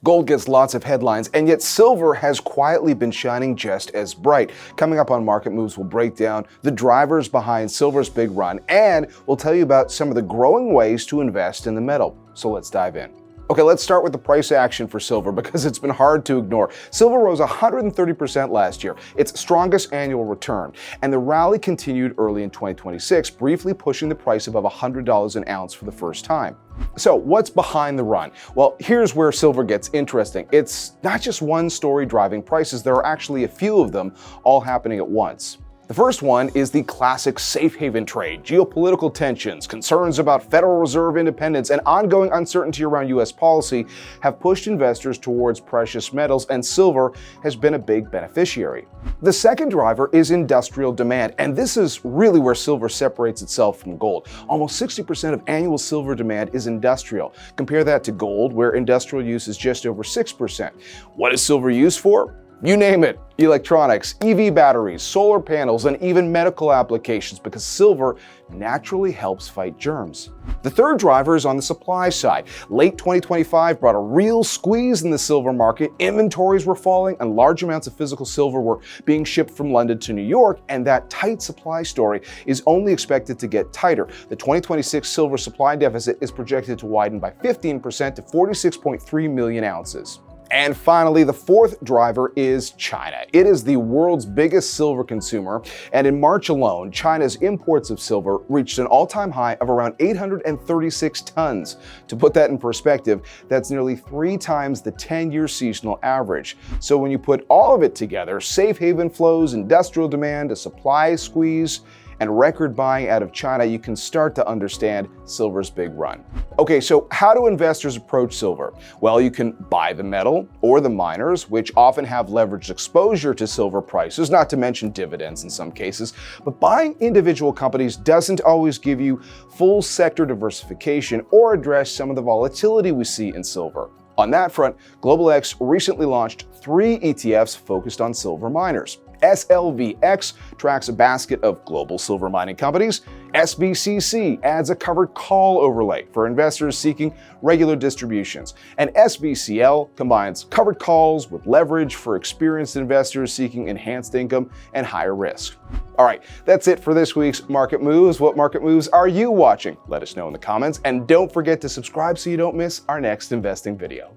Gold gets lots of headlines, and yet silver has quietly been shining just as bright. Coming up on Market Moves, we'll break down the drivers behind silver's big run, and we'll tell you about some of the growing ways to invest in the metal. So let's dive in. Okay, let's start with the price action for silver because it's been hard to ignore. Silver rose 130% last year, its strongest annual return, and the rally continued early in 2026, briefly pushing the price above $100 an ounce for the first time. So what's behind the run? Well, here's where silver gets interesting. It's not just one story driving prices, there are actually a few of them all happening at once. The first one is the classic safe haven trade. Geopolitical tensions, concerns about Federal Reserve independence, and ongoing uncertainty around U.S. policy have pushed investors towards precious metals, and silver has been a big beneficiary. The second driver is industrial demand, and this is really where silver separates itself from gold. Almost 60% of annual silver demand is industrial. Compare that to gold, where industrial use is just over 6%. What is silver used for? You name it. Electronics, EV batteries, solar panels, and even medical applications, because silver naturally helps fight germs. The third driver is on the supply side. Late 2025 brought a real squeeze in the silver market. Inventories were falling and large amounts of physical silver were being shipped from London to New York, and that tight supply story is only expected to get tighter. The 2026 silver supply deficit is projected to widen by 15% to 46.3 million ounces. And finally, the fourth driver is China. It is the world's biggest silver consumer, and in March alone, China's imports of silver reached an all-time high of around 836 tons. To put that in perspective, that's nearly 3 times the 10-year seasonal average. So when you put all of it together, safe haven flows, industrial demand, a supply squeeze, and record buying out of China, you can start to understand silver's big run. Okay, so how do investors approach silver? Well, you can buy the metal or the miners, which often have leveraged exposure to silver prices, not to mention dividends in some cases. But buying individual companies doesn't always give you full sector diversification or address some of the volatility we see in silver. On that front, SLVX recently launched 3 ETFs focused on silver miners. SLVX tracks a basket of global silver mining companies. SVCC adds a covered call overlay for investors seeking regular distributions. And SVCL combines covered calls with leverage for experienced investors seeking enhanced income and higher risk. All right, that's it for this week's Market Moves. What market moves are you watching? Let us know in the comments, and don't forget to subscribe so you don't miss our next investing video.